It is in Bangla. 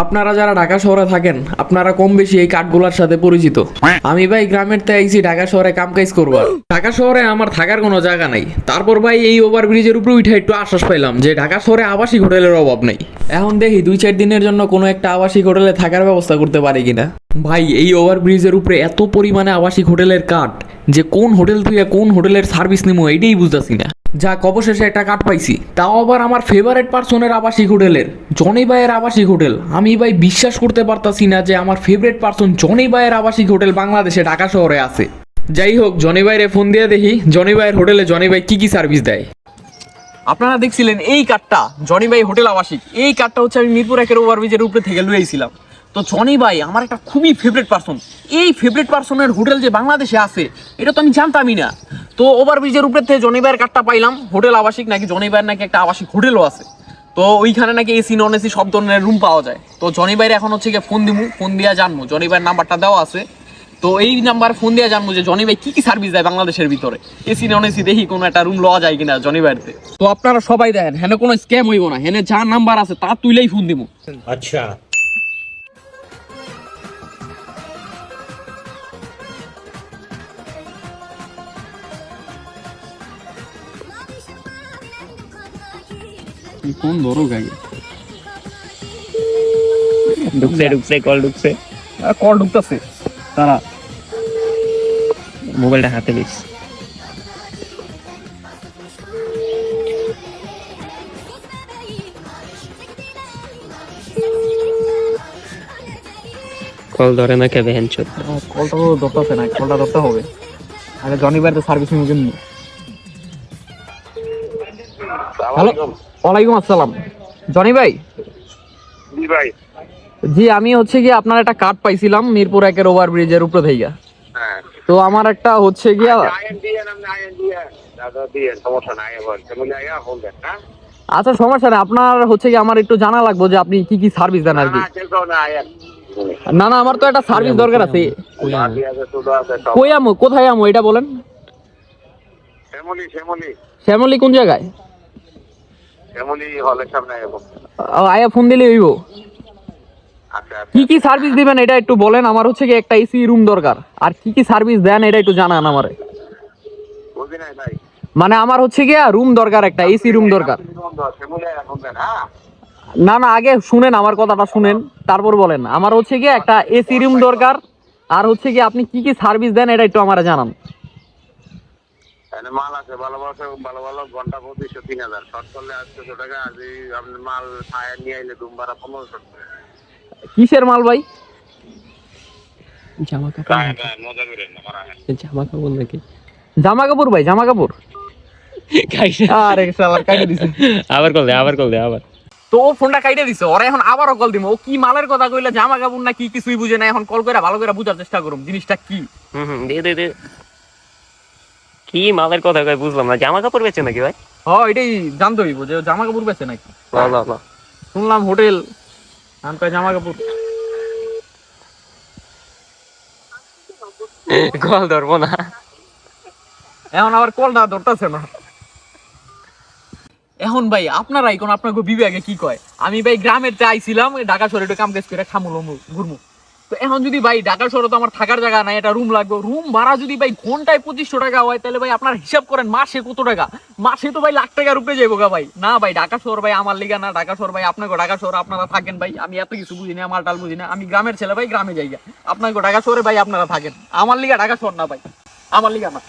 আপনারা যারা ঢাকা শহরে থাকেন আপনারা কম বেশি এই কাঠগুলার সাথে পরিচিত। আমি ভাই গ্রামের তে আইছি ঢাকা শহরে কাম কাজ করবার। ঢাকা শহরে আমার থাকার কোনো জায়গা নাই, তারপর ভাই এই ওভারব্রিজের উপরে উঠে একটু আশ্বাস পাইলাম যে ঢাকা শহরে আবাসিক হোটেলের অভাব নেই। এখন দেখি 2-4 দিনের জন্য কোনো একটা আবাসিক হোটেলে থাকার ব্যবস্থা করতে পারি কিনা। ভাই এই ওভারব্রিজের উপরে এত পরিমাণে আবাসিক হোটেলের কাঠ যে কোন হোটেল থেকে কোন হোটেলের সার্ভিস নিমো এইটাই বুঝতেছি না। যাক অবশেষে একটা কাঠ পাইছি, তাও আবার আমার ফেভারিট পার্সনের আবাসিক হোটেলের, জনি ভাইয়ের আবাসিক হোটেল। আমি ভাই বিশ্বাস করতে পারতাছি না যে আমার ফেভারিট পার্সন জনি ভাইয়ের আবাসিক হোটেল বাংলাদেশে ঢাকা শহরে আছে। যাই হোক জনি ভাইয়ের ফোন দিয়ে দেখি জনি ভাইয়ের হোটেলে জনি ভাই কি কি সার্ভিস দেয়। আপনারা দেখছিলেন এই কাঠটা জনি ভাই হোটেল আবাসিক, এই কাঠটা হচ্ছে আমি মিরপুর 1-এর ওভারব্রিজের উপরে থেকে লুয়েছিলাম। তো জনি ভাই আমার একটা খুবই ফেভারিট পার্সন, এই ফেভারিট পার্সনের হোটেল যে বাংলাদেশে আছে এটা তো আমি জানতামই না। তো ওভারব্রিজের উপরে থেকে জনি ভাইয়ের কাঠটা পাইলাম, হোটেল আবাসিক নাকি জনি ভাইয়ের নাকি একটা আবাসিক হোটেলও আছে। তো ওইখানে নাকি এসি নন এসি সব ধরনের রুম পাওয়া যায়। তো জনি ভাইয়ের এখন হচ্ছে গিয়ে ফোন দিমু, ফোন দিয়া জানবো, জনি ভাইয়ের নাম্বারটা দেওয়া আছে। তো এই নাম্বার ফোন দিয়ে জানবো যে জনি ভাই কি কি সার্ভিস দেয় বাংলাদেশের ভিতরে, এসি নন এসি, দেখি কোনো একটা রুম লওয়া যায় কিনা জনি ভাইতে। তো আপনারা সবাই দেখেন হেনে কোনো স্ক্যাম হইব না, হেনে যা নাম্বার আছে তা তুইলেই ফোন দিব। अच्छा। ফোন ধরো গাগে, ঢুকছে কল ঢুকছে, কল ঢুকতেছে, তারা মোবাইলটা হাতে নিস। কল ধরে না কে ভ্যান চোদ। কলটা তো ধরতেছে না, কলটা ধরতে হবে। আরে জনি ভাইয়ের তো সার্ভিস নিব কেমনি। হ্যালো, ওয়ালাইকুম আসসালাম। জনি ভাই? জি ভাই। জি আমি হচ্ছে কি আপনার একটা কার্ড পাইছিলাম মিরপুর 1-এর ওভারব্রিজের উপরে থেকে। হ্যাঁ। তো আমার একটা হচ্ছে গিয়া সমস্যা নাই, এবার ফ্যামিলি আয়া ফোন দেন। হ্যাঁ আচ্ছা সমস্যা নেই, আপনার হচ্ছে কি আমার একটু জানা লাগবে যে আপনি কি কি সার্ভিস দেন আর কি। না না আমার তো একটা সার্ভিস দরকার আছে। কই আমো, কোথায় আমো এটা বলেন। শ্যামলী কোন জায়গায়? হলের সামনে আয়া আয়া ফোন দিলে হইব। আচ্ছা কি কি সার্ভিস দিবেন এটা একটু বলেন, আমার হচ্ছে কি একটা এসি রুম দরকার, আর কি কি সার্ভিস দেন এটা একটু জানান আমারে। বুঝি নাই ভাই। মানে আমার হচ্ছে কি রুম দরকার, একটা এসি রুম দরকার। হ্যাঁ না না আগে শুনেন আমার কথাটা শুনেন, তারপর বলেন। আমার হচ্ছে কি একটা এসি রুম দরকার, আর হচ্ছে কি আপনি কি কি সার্ভিস দেন এটা একটু আমারে জানান। মাল আছে ভালো ভালো ভালো ঘন্টা 2500-3000 শর্ট করলে 800 টাকা। আর যদি আপনি মাল ফায়ার নিয়ে আইলে রুম ভাড়া 1500 টাকা। কিসের মাল ভাই? জামা কাপড়, মজা করেন না মারা। জামা কাপড় নাকি? জামা কাপড় ভাই, জামা কাপড়। আরে শালা কাইটে দিছে। আবার কল দে আবার। তো ও ফোনটা কাইটে দিছে, ওরা এখন আবারও কল দিমু। ও কি মালের কথা কইলা, জামা কাপড় না কি কিছুই বুঝে না। এখন কল করে ভালো করে বুঝার চেষ্টা করুম জিনিসটা কি। দে কি মালের কথা কই বুঝলাম না। জামা কাপড় বেচে নাকি ভাই? হ্যাঁ এটাই জানতে হইব যে জামা কাপড় বেচে নাকি। ল শুনলাম হোটেল, আমি কই জামা কাপড়। কল ধরবো না এখন আবার কলটা ধরতেছে না। এখন ভাই আপনারাই কোন আপনাকে বিভাগে কি কয়। আমি ভাই গ্রামের চাইছিলাম ঢাকা শহরে একটু কাম কাজ করে খামুলো ঘুরমু। তো এখন যদি ভাই ঢাকা শহরে তো আমার থাকার জায়গা নাই, একটা রুম লাগবে। রুম ভাড়া যদি ভাই ঘন্টায় 2500 টাকা হয় তাহলে ভাই আপনার হিসাব করেন মাসে কত টাকা। মাসে তো ভাই লাখ টাকার উপরে যাবো গা ভাই। না ভাই ঢাকা শহর ভাই আমার লিগা না, ঢাকা শহর ভাই আপনাকে ঢাকা শহর আপনারা থাকেন ভাই। আমি এত কিছু বুঝি না, মাল টাল বুঝি না, আমি গ্রামের ছেলে ভাই, গ্রামে যাই। আপনাকে ঢাকা শহরে ভাই আপনারা থাকেন, আমার লিগা ঢাকা শহর না ভাই, আমার লিগা না।